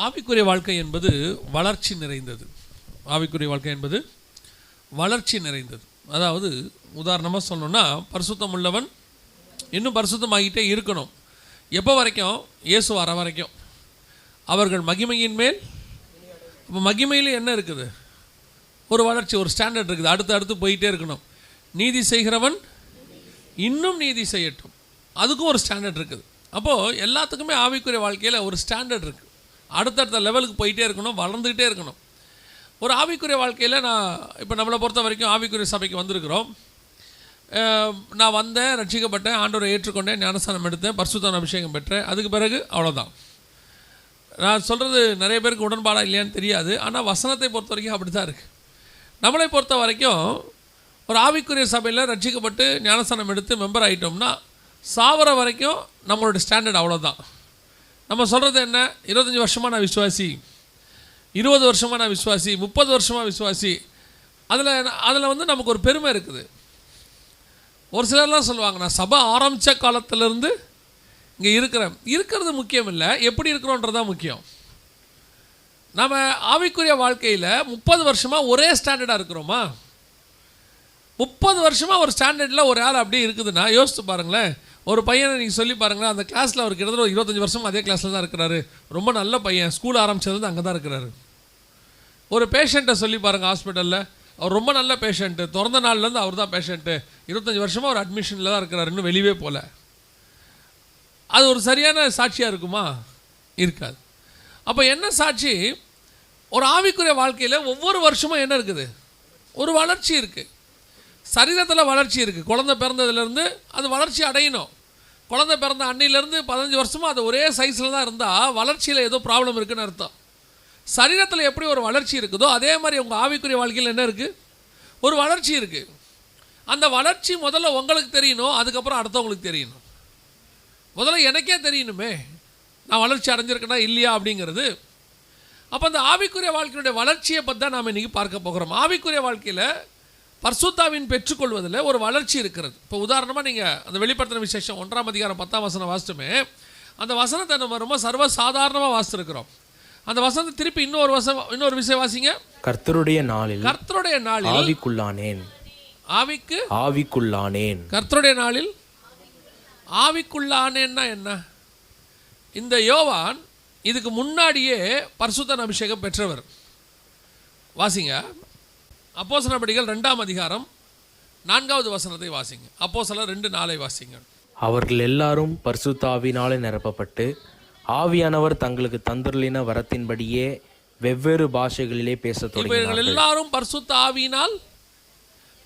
ஆவிக்குரிய வாழ்க்கை என்பது வளர்ச்சி நிறைந்தது. ஆவிக்குரிய வாழ்க்கை என்பது வளர்ச்சி நிறைந்தது. அதாவது உதாரணமாக சொல்லணும்னா, பரிசுத்தம் உள்ளவன் இன்னும் பரிசுத்தமாகிட்டே இருக்கணும். எப்போ வரைக்கும்? இயேசு வர வரைக்கும். அவர்கள் மகிமையின் மேல். இப்போ மகிமையில் என்ன இருக்குது? ஒரு வளர்ச்சி, ஒரு ஸ்டாண்டர்ட் இருக்குது. அடுத்து போயிட்டே இருக்கணும். நீதி செய்கிறவன் இன்னும் நீதி செய்யட்டும், அதுக்கும் ஒரு ஸ்டாண்டர்ட் இருக்குது. அப்போது எல்லாத்துக்குமே ஆவிக்குரிய வாழ்க்கையில் ஒரு ஸ்டாண்டர்ட் இருக்குது. அடுத்தடுத்த லெவலுக்கு போயிட்டே இருக்கணும், வளர்ந்துக்கிட்டே இருக்கணும். ஒரு ஆவிக்குரிய வாழ்க்கையில் இப்போ நம்மளை பொறுத்த வரைக்கும் ஆவிக்குரிய சபைக்கு வந்திருக்கிறோம். நான் வந்தேன், ரட்சிக்கப்பட்டேன், ஆண்டவரை ஏற்றுக்கொண்டேன், ஞானஸ்நானம் எடுத்தேன், பரிசுத்த அபிஷேகம் பெற்றேன். அதுக்கு பிறகு அவ்வளோதான். நான் சொல்கிறது நிறைய பேருக்கு உடன்பாடாக இல்லையான்னு தெரியாது. ஆனால் வசனத்தை பொறுத்த வரைக்கும் அப்படி தான் இருக்குது. நம்மளை பொறுத்த வரைக்கும் ஒரு ஆவிக்குரிய சபையில் ரட்சிக்கப்பட்டு ஞானஸ்நானம் எடுத்து மெம்பர் ஆகிட்டோம்னா சாவர வரைக்கும் நம்மளோட ஸ்டாண்டர்ட் அவ்வளோதான். நம்ம சொல்கிறது என்ன? 25 வருஷமாக நான் விசுவாசி, 20 வருஷமாக நான் விசுவாசி, 30 வருஷமாக விசுவாசி. அதில் நமக்கு ஒரு பெருமை இருக்குது. ஒரு சிலர்லாம் சொல்லுவாங்க, நான் சபை ஆரம்பித்த காலத்திலேருந்து இங்கே இருக்கிறது முக்கியம் இல்லை, எப்படி இருக்கிறோன்றதான் முக்கியம். நம்ம ஆவிக்குரிய வாழ்க்கையில் 30 வருஷமாக ஒரே ஸ்டாண்டர்டாக இருக்கிறோமா? 30 வருஷமாக ஒரு ஸ்டாண்டர்டில் ஒரு ஆள் அப்படியே இருக்குதுன்னா யோசித்து பாருங்களேன். ஒரு பையனை நீங்கள் சொல்லி பாருங்களேன், அந்த கிளாஸில் அவர் கிட்டத்தட்ட ஒரு 25 வருஷம் அதே கிளாஸில் தான் இருக்கிறாரு, ரொம்ப நல்ல பையன், ஸ்கூல் ஆரம்பித்தது அங்கே தான் இருக்கிறாரு. ஒரு பேஷண்ட்டை சொல்லி பாருங்கள், ஹாஸ்பிட்டலில் அவர் ரொம்ப நல்ல பேஷண்ட்டு, திறந்த நாள்லேருந்து அவர் தான் பேஷண்ட்டு, 25 வருஷமாக ஒரு அட்மிஷனில் தான் இருக்கிறாரு, இன்னும் வெளியே போகல. அது ஒரு சரியான சாட்சியாக இருக்குமா? இருக்காது. அப்போ என்ன சாட்சி? ஒரு ஆவிக்குரிய வாழ்க்கையில் ஒவ்வொரு வருஷமும் என்ன இருக்குது? ஒரு வளர்ச்சி இருக்குது. சரீரத்தில் வளர்ச்சி இருக்குது. குழந்தை பிறந்ததுலேருந்து அது வளர்ச்சி அடையணும். குழந்தை பிறந்த அன்னையிலேருந்து 15 வருஷமாக அது ஒரே சைஸில் தான் இருந்தால் வளர்ச்சியில் ஏதோ ப்ராப்ளம் இருக்குதுன்னு அர்த்தம். சரீரத்தில் எப்படி ஒரு வளர்ச்சி இருக்குதோ அதே மாதிரி உங்கள் ஆவிக்குரிய வாழ்க்கையில் என்ன இருக்குது? ஒரு வளர்ச்சி இருக்குது. அந்த வளர்ச்சி முதல்ல உங்களுக்கு தெரியணும், அதுக்கப்புறம் அடுத்தவங்களுக்கு தெரியணும். முதல்ல எனக்கே தெரியணுமே நான் வளர்ச்சி அடைஞ்சிருக்கேனா இல்லையா அப்படிங்கிறது. அப்போ அந்த ஆவிக்குரிய வாழ்க்கையுடைய வளர்ச்சியை பற்றி தான் நாம் இன்றைக்கி பார்க்க போகிறோம். ஆவிக்குரிய வாழ்க்கையில் பரிசுத்தாவின் பெற்றுக்கொள்வதில் ஒரு வளர்ச்சி இருக்கிறது. இப்போ உதாரணமாக நீங்கள் அந்த வெளிப்படுத்தின விசேஷம் 1ஆம் அதிகாரம் 10ஆம் வசனம் வாசித்துமே, அந்த வசனத்தை நம்ம ரொம்ப சர்வசாதாரணமாக வாசித்திருக்கிறோம். அந்த வசனத்தை திருப்பி இன்னொரு விஷயம் வாசிங்க. கர்த்தருடைய நாளில் ஆவிக்குள்ளானேன். கர்த்தருடைய நாளில் ஆவிக்குள்ளானேன்னா என்ன? இந்த யோவான் இதுக்கு முன்னாடியே பரிசுத்த அபிஷேகம் பெற்றவர். வாசிங்க அப்போஸ்தலர் நடபடிகள் 2ஆம் அதிகாரம் 4வது வசனத்தை வாசிங்க. அப்போஸ்தலர் 2:4 வாசிங்க. அவர்கள் எல்லாரும் பரிசுத்த ஆவியினாலே நிரப்பப்பட்டு ஆவியானவர் தங்களுக்கு தந்தருளின வரத்தின்படியே வெவ்வேறு பாஷைகளிலே பேசத் தொடங்கினார்கள். எல்லாரும் பரிசுத்த ஆவியினால்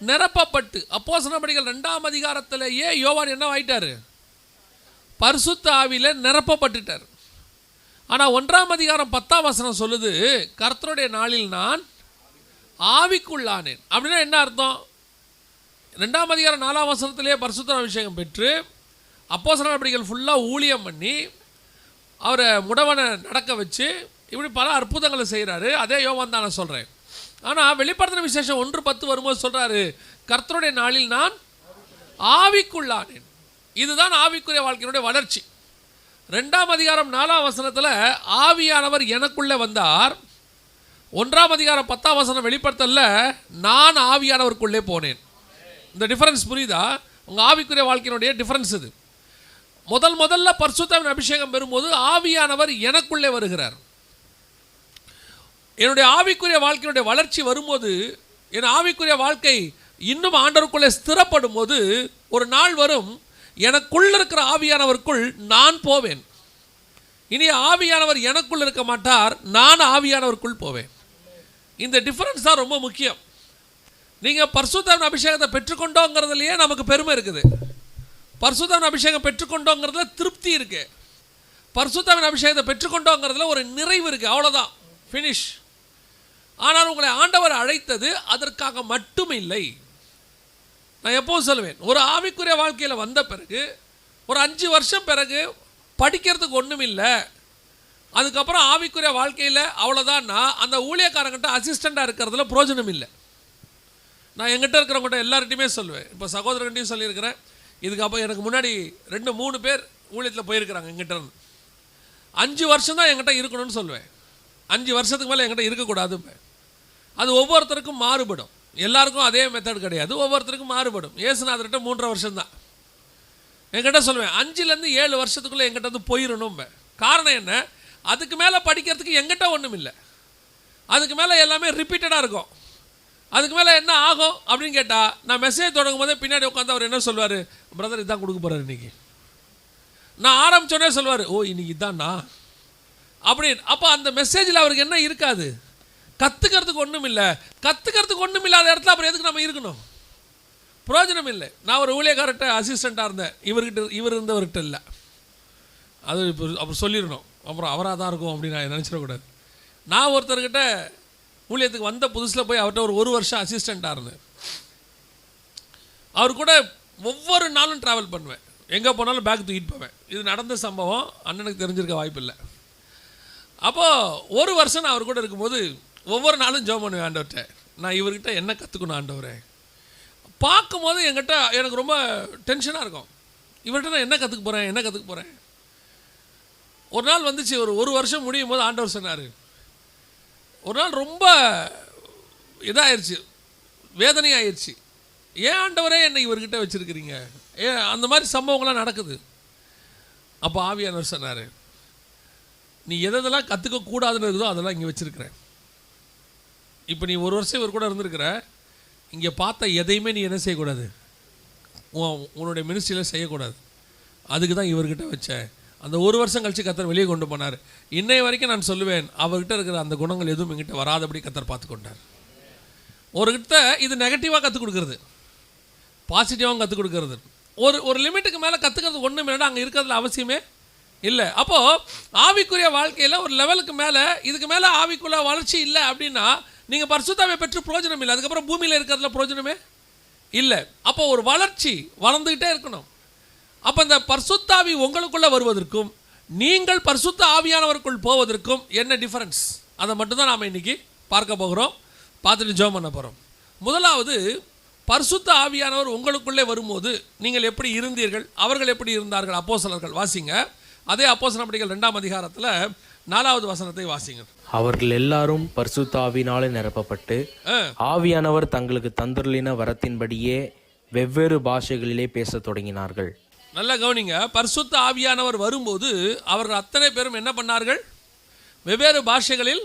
நிரப்பப்பட்டு. அப்போஸ்தலர் நடபடிகள் 2ஆம் அதிகாரத்திலேயே யோவான் என்ன ஆயிட்டாரு? பரிசுத்த ஆவியில நிரப்பப்பட்டுட்டார். ஆனால் 1ஆம் அதிகாரம் 10ஆம் வசனம் சொல்லுது, கர்த்தருடைய நாளில் நான் ஆவிக்குள்ளானேன். அப்படின்னா என்ன அர்த்தம்? 2ஆம் அதிகாரம் 4ஆம் வசனத்திலே பரிசுத்த அபிஷேகம் பெற்று அப்போஸ்தலர் நடபடிகள் ஃபுல்லாக ஊழியம் பண்ணி அவரை முடவனை நடக்க வச்சு இப்படி பல அற்புதங்களை செய்கிறாரு. அதே யோவான் தான் நான் சொல்கிறேன். ஆனால் வெளிப்படுத்தின விசேஷம் 1:10 வரும்போது சொல்கிறாரு, கர்த்தருடைய நாளில் நான் ஆவிக்குள்ளானேன். இதுதான் ஆவிக்குரிய வாழ்க்கையினுடைய வளர்ச்சி. 2ஆம் அதிகாரம் 4ஆம் வசனத்தில் ஆவியானவர் எனக்குள்ளே வந்தார். 1ஆம் அதிகாரம் 10ஆம் வசனம் வெளிப்படுத்தல நான் ஆவியானவருக்குள்ளே போனேன். இந்த டிஃபரன்ஸ் புரியுதா? உங்கள் ஆவிக்குரிய வாழ்க்கையினுடைய டிஃபரன்ஸ் இது. முதல்ல பரிசுத்தாவின் அபிஷேகம் பெறும்போது ஆவியானவர் எனக்குள்ளே வருகிறார். என்னுடைய ஆவிக்குரிய வாழ்க்கையினுடைய வளர்ச்சி வரும்போது, என் ஆவிக்குரிய வாழ்க்கை இன்னும் ஆண்டவருக்குள்ளே ஸ்திரப்படும் போது ஒரு நாள் வரும், எனக்குள்ள இருக்கிற ஆவியானவருக்குள் நான் போவேன். இனி ஆவியானவர் எனக்குள் இருக்க மாட்டார், நான் ஆவியானவருக்குள் போவேன். இந்த டிஃபரன்ஸ் தான் ரொம்ப முக்கியம். நீங்கள் பரிசுத்தாவின் அபிஷேகத்தை பெற்றுக்கொண்டோங்கிறதுலையே நமக்கு பெருமை இருக்குது. பரிசுத்தாவின் அபிஷேகம் பெற்றுக்கொண்டோங்கிறதுல திருப்தி இருக்குது. பரிசுத்தாவின் அபிஷேகத்தை பெற்றுக்கொண்டோங்கிறதுல ஒரு நிறைவு இருக்குது. அவ்வளோதான், ஃபினிஷ். ஆனால் உங்களை ஆண்டவர் அழைத்தது அதற்காக மட்டும் இல்லை. நான் எப்போவும் சொல்லுவேன், ஒரு ஆவிக்குரிய வாழ்க்கையில் வந்த பிறகு ஒரு 5 வருஷம் பிறகு படிக்கிறதுக்கு ஒன்றும் இல்லை, அதுக்கப்புறம் ஆவிக்குரிய வாழ்க்கையில் அவ்வளோதான்னா அந்த ஊழியக்காரங்கிட்ட அசிஸ்டண்ட்டாக இருக்கிறதுல பிரயோஜனம் இல்லை. நான் எங்கிட்ட இருக்கிறவங்ககிட்ட எல்லார்கிட்டையுமே சொல்லுவேன். இப்போ சகோதரர்கிட்டையும் சொல்லியிருக்கிறேன். இதுக்கப்புறம் எனக்கு முன்னாடி 2-3 பேர் ஊழியத்தில் போயிருக்கிறாங்க எங்கிட்ட இருந்து. 5 வருஷம் தான் என்கிட்ட இருக்கணும்னு சொல்லுவேன். 5 வருஷத்துக்கு மேலே என்கிட்ட இருக்கக்கூடாது. அது ஒவ்வொருத்தருக்கும் மாறுபடும், எல்லாருக்கும் அதே மெத்தட் கிடையாது, ஒவ்வொருத்தருக்கும் மாறுபடும். இயேசுநாதர்கிட்ட 3.5 வருஷம் தான். என்கிட்ட சொல்லுவேன் 5லேருந்து 7 வருஷத்துக்குள்ளே என்கிட்ட வந்து போயிடணும். காரணம் என்ன? அதுக்கு மேலே படிக்கிறதுக்கு என்கிட்ட ஒன்றும் இல்லை, அதுக்கு மேலே எல்லாமே ரிப்பீட்டடாக இருக்கும். அதுக்கு மேலே என்ன ஆகும் அப்படின்னு கேட்டால், நான் மெசேஜ் தொடங்கும் போதே பின்னாடி உட்காந்து அவர் என்ன சொல்வார், பிரதர் இதான் கொடுக்க போகிறார் இன்றைக்கி. நான் ஆரம்பித்தோடனே சொல்வார், ஓ இன்னைக்கு இதான்ண்ணா அப்படின்னு. அப்போ அந்த மெசேஜில் அவருக்கு என்ன இருக்காது? கற்றுக்கிறதுக்கு ஒன்றும் இல்லை. கற்றுக்கிறதுக்கு ஒன்றும் இல்லாத இடத்துல அப்புறம் எதுக்கு நம்ம இருக்கணும்? பிரயோஜனம் இல்லை. நான் ஒரு ஊழியக்காரர்கிட்ட அசிஸ்டண்ட்டாக இருந்தேன், இவர் இருந்தவர்கிட்ட இல்லை. அது இப்போ அப்புறம் சொல்லிடணும், அப்புறம் அவராக தான் இருக்கும் அப்படின்னு நான் நினச்சிடக்கூடாது. நான் ஒருத்தர்கிட்ட ஊழியத்துக்கு வந்த புதுசில் போய் அவர்கிட்ட ஒரு வருஷம் அசிஸ்டண்ட்டாக இருந்தேன். அவர் கூட ஒவ்வொரு நாளும் ட்ராவல் பண்ணுவேன், எங்கே போனாலும் பேக் தூக்கிட்டு போவேன். இது நடந்த சம்பவம், அண்ணனுக்கு தெரிஞ்சிருக்க வாய்ப்பு இல்லை. அப்போது 1 வருஷம் நான் அவர் கூட இருக்கும்போது ஒவ்வொரு நாளும் ஜெபம் பண்ணுவேன், ஆண்டவர்கிட்ட நான் இவர்கிட்ட என்ன கற்றுக்கணும் ஆண்டவரே. பார்க்கும்போது என்கிட்ட எனக்கு ரொம்ப டென்ஷனாக இருக்கும், இவர்கிட்ட நான் என்ன கற்றுக்க போகிறேன். ஒரு நாள் வந்துச்சு, ஒரு வருஷம் முடியும் போது ஆண்டவர் சொன்னார், ஒரு நாள் ரொம்ப இதாகிடுச்சு, வேதனையாகிடுச்சு. ஏன் ஆண்டவரே என்னை இவர்கிட்ட வச்சுருக்கிறீங்க? ஏன் அந்த மாதிரி சம்பவங்கள்லாம் நடக்குது. அப்போ ஆவியானவர் சொன்னார், நீ எதெல்லாம் கற்றுக்கக்கூடாதுன்னு இருக்குதோ அதெல்லாம் இங்கே வச்சுருக்கிறேன். இப்போ நீ 1 வருஷம் இவர் கூட இருந்திருக்கிற, இங்கே பார்த்த எதையுமே நீ என்ன செய்யக்கூடாது, உன்னுடைய மினிஸ்ட்ரியில் செய்யக்கூடாது. அதுக்கு தான் இவர்கிட்ட வச்சேன். அந்த 1 வருஷம் கழித்து கத்தர் வெளியே கொண்டு போனார். இன்னைய வரைக்கும் நான் சொல்லுவேன், அவர்கிட்ட இருக்கிற அந்த குணங்கள் எதுவும் எங்கிட்ட வராதபடி கத்தர் பார்த்து கொண்டார். ஒருகிட்ட இது நெகட்டிவாக கற்றுக் கொடுக்குறது, பாசிட்டிவாகவும் கற்றுக் கொடுக்கறது. ஒரு லிமிட்டுக்கு மேலே கற்றுக்கிறது ஒன்றும் இல்லைன்னா அங்கே இருக்கிறதுல அவசியமே இல்லை. அப்போது ஆவிக்குரிய வாழ்க்கையில் ஒரு லெவலுக்கு மேலே, இதுக்கு மேலே ஆவிக்குள்ள வளர்ச்சி இல்லை அப்படின்னா நீங்கள் பரிசுத்தாவை பெற்று பிரயோஜனம் இல்லை. அதுக்கப்புறம் பூமியில் இருக்கிறதுல பிரயோஜனமே இல்லை. அப்போ ஒரு வளர்ச்சி வளர்ந்துக்கிட்டே இருக்கணும். அப்போ இந்த பரிசுத்தாவி உங்களுக்குள்ளே வருவதற்கும் நீங்கள் பரிசுத்த ஆவியானவருக்குள் போவதற்கும் என்ன டிஃபரன்ஸ், அதை மட்டும்தான் நாம் இன்றைக்கி பார்க்க போகிறோம், பார்த்துட்டு ஜெபம் பண்ண போகிறோம். முதலாவது, பரிசுத்த ஆவியானவர் உங்களுக்குள்ளே வரும்போது நீங்கள் எப்படி இருந்தீர்கள், அவர்கள் எப்படி இருந்தார்கள். அப்போஸ்தலர்கள் வாசிங்க, அதே அப்போஸ்தலர் நடபடிகள் 2ஆம் அதிகாரத்தில் 4வது வசனத்தை வாசிங்க. அவர்கள் எல்லாரும் பரிசுத்த ஆவியினாலே நிரப்பப்பட்டு ஆவியானவர் தங்களுக்கு தந்தருளின வரத்தின்படியே வெவ்வேறு பாஷைகளிலே பேசத் தொடங்கினார்கள். நல்லா கவனிங்க, பரிசுத்த ஆவியானவர் வரும்போது அவர்கள் அத்தனை பேரும் என்ன பண்ணார்கள்? வெவ்வேறு பாஷைகளில்.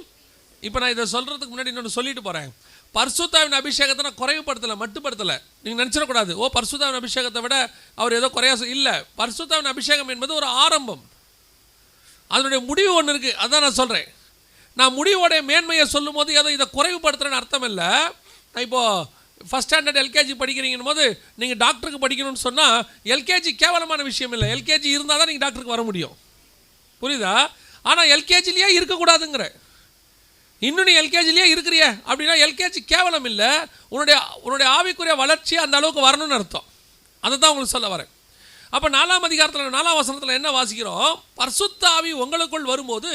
இப்போ நான் இதை சொல்கிறதுக்கு முன்னாடி இன்னொன்று சொல்லிட்டு போகிறேன். பரிசுத்தாவின் அபிஷேகத்தை நான் குறைவுபடுத்தலை, மட்டுப்படுத்தலை. நீங்கள் நினச்சிடக்கூடாது, ஓ பரிசுத்தாவின் அபிஷேகத்தை விட அவர் ஏதோ குறையா இல்லை. பரிசுத்தாவின் அபிஷேகம் என்பது ஒரு ஆரம்பம், அதனுடைய முடிவு ஒன்று இருக்குது. அதான் நான் சொல்கிறேன். நான் முடிவோடைய மேன்மையை சொல்லும் போது ஏதோ இதை குறைவுபடுத்துகிறேன்னு அர்த்தம் இல்லை. இப்போது ஃபஸ்ட் ஸ்டாண்டர்ட் எல்கேஜி படிக்கிறீங்கன்னு போது நீங்கள் டாக்டருக்கு படிக்கணும்னு சொன்னால் எல்கேஜி கேவலமான விஷயம் இல்லை. எல்கேஜி இருந்தால் தான் நீங்கள் டாக்டருக்கு வர முடியும், புரியுதா? ஆனால் எல்கேஜிலேயே இருக்கக்கூடாதுங்கிற, இன்னும் நீ எல்கேஜிலேயே இருக்கிறிய அப்படின்னா எல்கேஜி கேவலம் இல்லை, உன்னுடைய ஆவிக்குரிய வளர்ச்சி அந்த அளவுக்கு வரணும்னு அர்த்தம். அதை தான் உங்களுக்கு சொல்ல வரேன். அப்போ 4ஆம் அதிகாரத்தில் 4ஆம் வசனத்தில் என்ன வாசிக்கிறோம்? பரிசுத்த ஆவி உங்களுக்குள் வரும்போது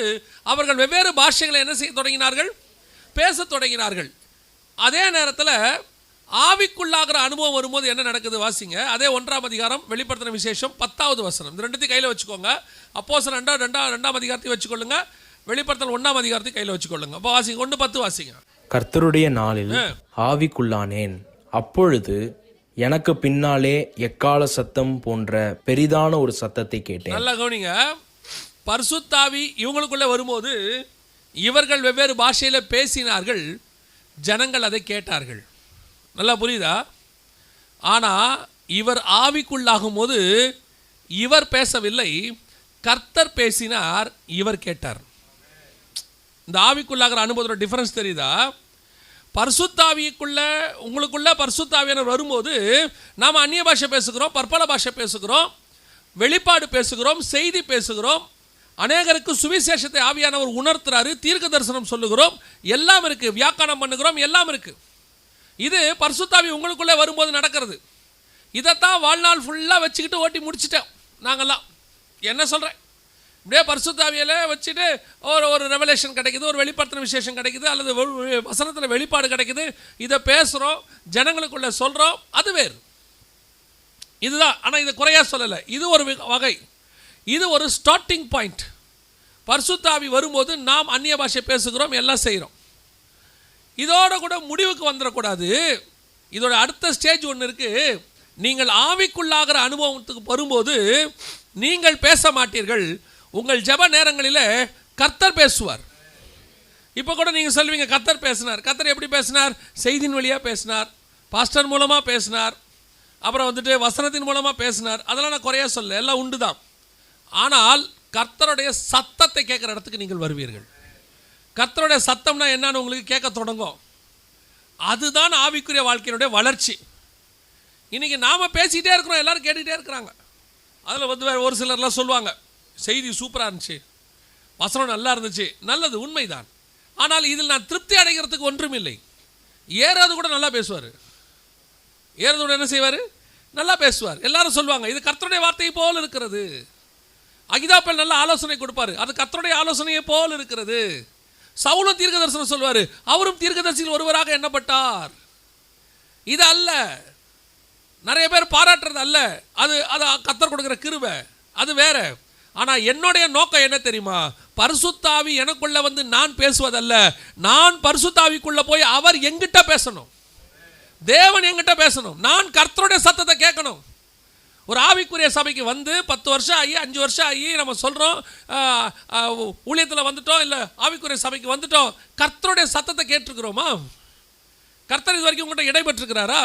அவர்கள் வெவ்வேறு பாஷைகளை என்ன செய்ய தொடங்கினார்கள்? பேச தொடங்கினார்கள். அதே நேரத்தில் ஆவிக்குள்ளாகிற அனுபவம் வரும்போது என்ன நடக்குது வாசிங்க. அதே 1ஆம் அதிகாரம் வெளிப்படுத்தின விசேஷம் 10வது வசனம். இந்த ரெண்டுத்தையும் கையில் வச்சுக்கோங்க. அப்போஸ்தலர் 2ஆம் அதிகாரத்தையும் வச்சுக்கொள்ளுங்க, வெளிப்படுத்தல் 1ஆம் அதிகாரத்தையும் கையில் வச்சுக்கொள்ளுங்க. அப்போ வாசிங்க, 1:10 வாசிங்க. கர்த்தருடைய நாளில் ஆவிக்குள்ளானேன், அப்பொழுது எனக்கு பின்னாலே எக்கால சத்தம் போன்ற பெரிதான ஒரு சத்தத்தை கேட்டேன். நல்லா கவனிங்க, பரிசுத்தாவி இவங்களுக்குள்ளே வரும்போது இவர்கள் வெவ்வேறு பாஷையில் பேசினார்கள், ஜனங்கள் அதை கேட்டார்கள். நல்லா புரியுதா? ஆனால் இவர் ஆவிக்குள்ளாகும் போது இவர் பேசவில்லை, கர்த்தர் பேசினார், இவர் கேட்டார். இந்த ஆவிக்குள்ளாகிற அனுபவத்தோட டிஃபரன்ஸ் தெரியுதா? பரிசுத்தாவிக்குள்ள உங்களுக்குள்ள பரிசுத்தாவியானவர் வரும்போது நாம் அந்நிய பாஷை பேசுகிறோம், பற்பல பாஷை பேசுகிறோம், வெளிப்பாடு பேசுகிறோம், செய்தி பேசுகிறோம், அநேகருக்கு சுவிசேஷத்தை ஆவியானவர் உணர்த்துறாரு, தீர்க்க தரிசனம் சொல்லுகிறோம், எல்லாம் இருக்குது, வியாக்கரணம் பண்ணுகிறோம், எல்லாம் இருக்குது. இது பரிசுத்தாவி உங்களுக்குள்ளே வரும்போது நடக்கிறது. இதைத்தான் வாழ்நாள் ஃபுல்லாக வச்சுக்கிட்டு ஓட்டி முடிச்சிட்டோம் நாங்கள்லாம். என்ன சொல்கிறேன், இப்படியே பரிசுத்தாவியில் வச்சுட்டு ஒரு ரெவலேஷன் கிடைக்குது, ஒரு வெளிப்படுத்தின விசேஷம் கிடைக்குது, அல்லது வசனத்தில் வெளிப்பாடு கிடைக்குது, இதை பேசுகிறோம், ஜனங்களுக்குள்ளே சொல்கிறோம், அது வேறு, இதுதான். ஆனால் இதை குறையாக சொல்லலை, இது ஒரு வகை, இது ஒரு ஸ்டார்டிங் பாயிண்ட், பரிசுத்த ஆவி வரும்போது நாம் அந்நிய பாஷை பேசுகிறோம், எல்லாம் செய்கிறோம். இதோட கூட முடிவுக்கு வந்துடக்கூடாது. இதோட அடுத்த ஸ்டேஜ் ஒன்று இருக்குது. நீங்கள் ஆவிக்குள்ளாகிற அனுபவத்துக்கு வரும்போது நீங்கள் பேச மாட்டீர்கள், உங்கள் ஜெப நேரங்களில் கர்த்தர் பேசுவார். இப்போ கூட நீங்கள் சொல்வீங்க கர்த்தர் பேசினார். கர்த்தர் எப்படி பேசினார்? செய்தியின் வழியாக பேசினார், பாஸ்டர் மூலமாக பேசினார், அப்புறம் வந்துட்டு வசனத்தின் மூலமாக பேசினார். அதெல்லாம் நான் குறையா சொல்ல, எல்லாம் உண்டு தான். ஆனால் கர்த்தருடைய சத்தத்தை கேட்குற இடத்துக்கு நீங்கள் வருவீர்கள். கர்த்தருடைய சத்தம்னா என்னன்னு உங்களுக்கு கேட்க தொடங்கும். அதுதான் ஆவிக்குரிய வாழ்க்கையினுடைய வளர்ச்சி. இன்றைக்கி நாம் பேசிக்கிட்டே இருக்கிறோம், எல்லோரும் கேட்டுக்கிட்டே இருக்கிறாங்க. அதில் வந்து வேறு ஒரு சிலர்லாம் சொல்லுவாங்க, செய்தி சூப்பராக இருந்துச்சு, வசனம் நல்லா இருந்துச்சு. நல்லது, உண்மைதான். ஆனால் இதில் நான் திருப்தி அடைகிறதுக்கு ஒன்றும் இல்லை. ஏறாவது கூட நல்லா பேசுவார். ஏறது கூட என்ன செய்வார்? நல்லா பேசுவார். எல்லாரும் சொல்லுவாங்க இது கர்த்தருடைய வார்த்தையை போல் இருக்கிறது. அகிதாப்பேல் நல்ல ஆலோசனை கொடுப்பார், அது கர்த்தருடைய ஆலோசனையை போல் இருக்கிறது. சவுலும் தீர்க்க தரிசனம் சொல்வார், அவரும் தீர்க்கதரிசியில் ஒருவராக எண்ணப்பட்டார். இது அல்ல, நிறைய பேர் பாராட்டுறது அல்ல, அது அது கர்த்தர் கொடுக்குற கிருபை, அது வேற. ஆனால் என்னுடைய நோக்கம் என்ன தெரியுமா? பரிசுத்த ஆவி எனக்குள்ள வந்து நான் பேசுவதல்ல, நான் பரிசுத்த ஆவிக்குள்ள போய் அவர் எங்கிட்ட பேசணும், தேவன் எங்கிட்ட பேசணும், நான் கர்த்தருடைய சத்தத்தை கேட்கணும். ஒரு ஆவிக்குரிய சபைக்கு வந்து 10 வருஷம் ஆகி 5 வருஷம் ஆகி நம்ம சொல்கிறோம் ஊழியத்தில் வந்துட்டோம், இல்லை ஆவிக்குரிய சபைக்கு வந்துட்டோம், கர்த்தருடைய சத்தத்தை கேட்டிருக்கிறோமா? கர்த்தர் இது வரைக்கும் உங்கள்கிட்ட இடைபெற்றிருக்கிறாரா?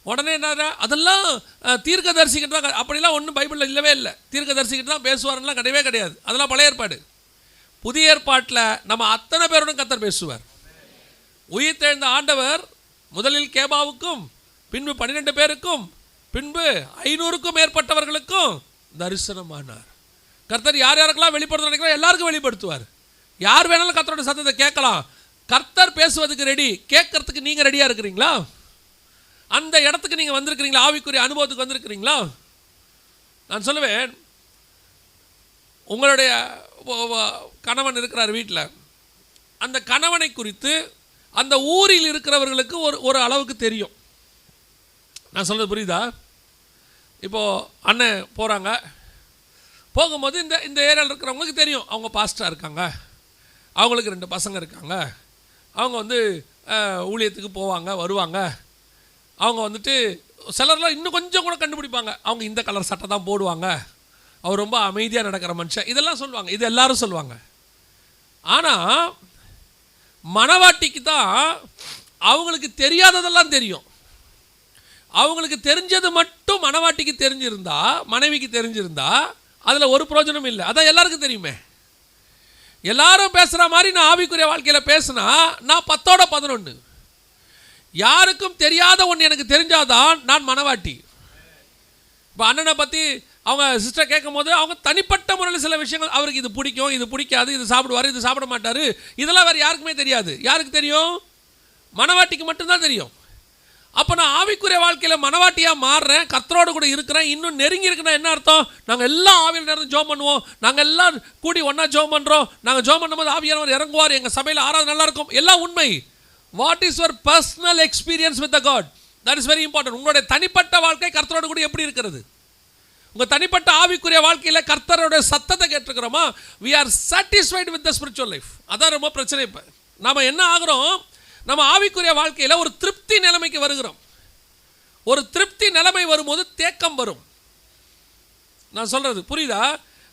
உடனே என்ன, அதெல்லாம் தீர்க்கதரிசிக்கிட்டு தான், அப்படிலாம் ஒன்றும் பைபிளில் இல்லவே இல்லை. தீர்க்கதரிசிக்கிட்டு தான் பேசுவார்லாம் கிடையவே கிடையாது. அதெல்லாம் பழைய ஏற்பாடு. புதிய ஏற்பாட்டில் நம்ம அத்தனை பேரோடும் கர்த்தர் பேசுவார். உயிர்த்தெழுந்த ஆண்டவர் முதலில் கேபாவுக்கும், பின்பு 12 பேருக்கும், பின்பு 500க்கும் மேற்பட்டவர்களுக்கும் தரிசனமானார். கர்த்தர் யார் யாருக்கெல்லாம் வெளிப்படுத்த நினைக்கிறோம் எல்லாருக்கும் வெளிப்படுத்துவார். யார் வேணாலும் கர்த்தரோட சத்தத்தை கேட்கலாம். கர்த்தர் பேசுவதுக்கு ரெடி, கேட்கறதுக்கு நீங்கள் ரெடியாக இருக்கிறீங்களா? அந்த இடத்துக்கு நீங்கள் வந்திருக்கிறீங்களா? ஆவிக்குரிய அனுபவத்துக்கு வந்திருக்கிறீங்களா? நான் சொல்லுவேன், உங்களுடைய கணவன் இருக்கிறார் வீட்டில், அந்த கணவனை குறித்து அந்த ஊரில் இருக்கிறவர்களுக்கு ஒரு அளவுக்கு தெரியும். நான் சொல்கிறது புரியுதா? இப்போது அண்ணன் போகிறாங்க, போகும்போது இந்த ஏரியாவில் இருக்கிறவங்களுக்கு தெரியும், அவங்க பாஸ்டராக இருக்காங்க, அவங்களுக்கு 2 பசங்க இருக்காங்க, அவங்க வந்து ஊழியத்துக்கு போவாங்க வருவாங்க. அவங்க வந்துட்டு சிலர்லாம் இன்னும் கொஞ்சம் கூட கண்டுபிடிப்பாங்க, அவங்க இந்த கலர் சட்டை தான் போடுவாங்க, அவர் ரொம்ப அமைதியாக நடக்கிற மனுஷன், இதெல்லாம் சொல்லுவாங்க. இது எல்லாரும் சொல்லுவாங்க. ஆனால் மணவாட்டிக்கு தான் அவங்களுக்கு தெரியாததெல்லாம் தெரியும். அவங்களுக்கு தெரிஞ்சது மட்டும் மணவாட்டிக்கு தெரிஞ்சிருந்தா, மனைவிக்கு தெரிஞ்சிருந்தா அதில் ஒரு பிரயோஜனம் இல்லை. அதான் எல்லாருக்கும் தெரியுமே. எல்லாரும் பேசுகிற மாதிரி நான் ஆவிக்குரிய வாழ்க்கையில் பேசினா நான் 10ஓட 11. யாருக்கும் தெரியாத ஒன்று எனக்கு தெரிஞ்சாதான் நான் மணவாட்டி. இப்போ அண்ணனை பற்றி அவங்க சிஸ்டர் கேட்கும் போது அவங்க தனிப்பட்ட முறையில் சில விஷயங்கள், அவருக்கு இது பிடிக்கும், இது பிடிக்காது, இது சாப்பிடுவார், இது சாப்பிட மாட்டார், இதெல்லாம் வேறு யாருக்குமே தெரியாது. யாருக்கு தெரியும்? மணவாட்டிக்கு மட்டும்தான் தெரியும். அப்போ நான் ஆவிக்குரிய வாழ்க்கையில் மணவாட்டியாக மாறுறேன், கர்த்தரோடு கூட இருக்கிறேன், இன்னும் நெருங்கி இருக்குன்னா என்ன அர்த்தம்? நாங்கள் எல்லாம் ஆவியில் நேரம் ஜோம் பண்ணுவோம், நாங்கள் எல்லாம் கூடி ஒன்றா ஜோம் பண்ணுறோம், நாங்கள் ஜோம் பண்ணும்போது ஆவியானவர் இறங்குவார், எங்கள் சபையில் ஆராதனை நல்லா இருக்கும், எல்லாம் உண்மை. What is your personal experience with the God? That is very important. உங்களுடைய தனிப்பட்ட வாழ்க்கை கர்த்தரோடு கூட எப்படி இருக்கிறது? உங்கள் தனிப்பட்ட ஆவிக்குரிய வாழ்க்கையில் கர்த்தரோடைய சத்தத்தை கேட்டிருக்கிறோமா? We are satisfied with the spiritual life. அதான் ரொம்ப பிரச்சனை. இப்போ நம்ம என்ன ஆகிறோம்? நம்ம ஆவிக்குரிய வாழ்க்கையில் ஒரு திருப்தி நிலைமைக்கு வருகிறோம். ஒரு திருப்தி நிலைமை வரும்போது தேக்கம் வரும். நான் சொல்கிறது புரியுதா?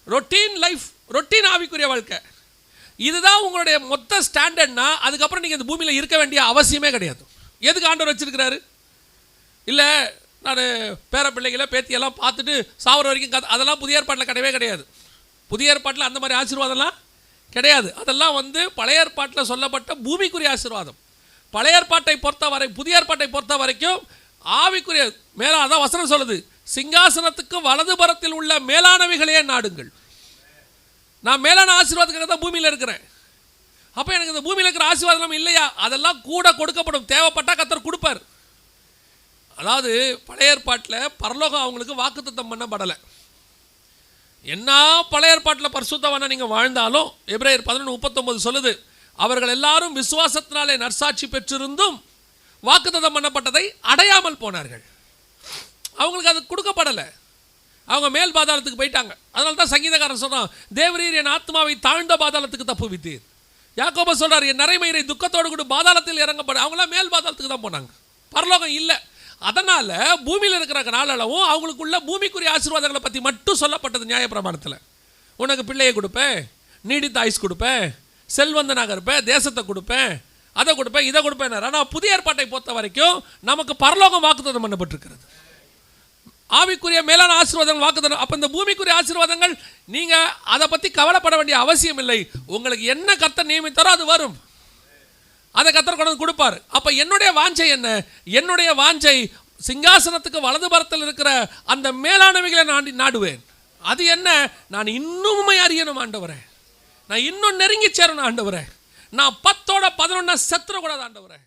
ரொட்டீன் லைஃப், ரொட்டீன் ஆவிக்குரிய வாழ்க்கை, இதுதான் உங்களுடைய மொத்த ஸ்டாண்டர்ட்னா அதுக்கப்புறம் நீங்கள் இந்த பூமியில் இருக்க வேண்டிய அவசியமே கிடையாது. எதுக்கு ஆண்டவர் வச்சிருக்கிறாரு? இல்லை நான் பேர பிள்ளைகளை பேத்தியெல்லாம் பார்த்துட்டு சாவர வரைக்கும் அதெல்லாம் புதிய ஏற்பாட்டில் கிடையவே கிடையாது. புதிய ஏற்பாட்டில் அந்த மாதிரி ஆசீர்வாதம்லாம் கிடையாது. அதெல்லாம் வந்து பழைய ஏற்பாட்டில் சொல்லப்பட்ட பூமிக்குரிய ஆசீர்வாதம். பழைய ஏற்பாட்டை பொறுத்தவரை, புதிய ஏற்பாட்டை பொறுத்த வரைக்கும் ஆவிக்குரிய மேலான, அதான் வசனம் சொல்லுது, சிங்காசனத்துக்கு வலதுபுறத்தில் உள்ள மேலானவைகளையே நாடுங்கள். நான் மேலான ஆசீர்வாதத்துக்காக தான் பூமியில் இருக்கிறேன். அப்போ எனக்கு இந்த பூமியில் இருக்கிற ஆசீர்வாதம் இல்லையா? அதெல்லாம் கூட கொடுக்கப்படும், தேவைப்பட்டால் கர்த்தர் கொடுப்பார். அதாவது பழைய ஏற்பாட்டில் பரலோகம் அவங்களுக்கு வாக்குத்தத்தம் பண்ணப்படலை. என்ன பழைய ஏற்பாட்டில் பரிசுத்தவானா நீங்கள் வாழ்ந்தாலும், எபிரேயர் 11:39 சொல்லுது, அவர்கள் எல்லாரும் விசுவாசத்தினாலே நற்சாட்சி பெற்றிருந்தும் வாக்குத்தத்தம் பண்ணப்பட்டதை அடையாமல் போனார்கள். அவங்களுக்கு அது கொடுக்கப்படலை. அவங்க மேல் பாதாளத்துக்கு போயிட்டாங்க. அதனால தான் சங்கீதக்காரன் சொல்கிறான், தேவரீர் என் ஆத்மாவை தாழ்ந்த பாதாளத்துக்கு தப்புவித்தீர். யாக்கோபு சொல்கிறார், என் நரைமயிரை துக்கத்தோடு கூட பாதாளத்தில் இறங்கப்பட. அவங்களாம் மேல் பாதாளத்துக்கு தான் போனாங்க, பரலோகம் இல்லை. அதனால் பூமியில் இருக்கிற நாளளவும் அவங்களுக்குள்ள பூமிக்குரிய ஆசீர்வாதங்களை பற்றி மட்டும் சொல்லப்பட்டது நியாயப்பிரமாணத்தில். உனக்கு பிள்ளையை கொடுப்பேன், நீடித்த ஆயுஸ் கொடுப்பேன், செல்வந்தனாக இருப்பேன், தேசத்தை கொடுப்பேன், அதை கொடுப்பேன், இதை கொடுப்பேன். ஆனால் புதிய ஏற்பாட்டை பொறுத்த வரைக்கும் நமக்கு பரலோகம் வாக்குத்தத்தம் பண்ணப்பட்டிருக்கிறது. ஆவிக்குரிய மேலான ஆசீர்வாதங்கள் வாக்குத்தத்தம். அப்போ இந்த பூமிக்குரிய ஆசீர்வாதங்கள் நீங்கள் அதை பற்றி கவலைப்பட வேண்டிய அவசியம் இல்லை. உங்களுக்கு என்ன கர்த்தர் நியமித்தாரோ அது வரும், அதை கர்த்தர் கொண்டு வந்து கொடுப்பார். அப்போ என்னுடைய வாஞ்சை என்ன? என்னுடைய வாஞ்சை சிங்காசனத்துக்கு வலது பரத்தில் இருக்கிற அந்த மேலானவைகளை நான் நாடுவேன். அது என்ன? நான் இன்னும் அறியணும் ஆண்டவரே, நான் இன்னும் நெருங்கி சேரணும் ஆண்டவரே, நான் 10 11 செத்துறக்கூடாது ஆண்டவரே.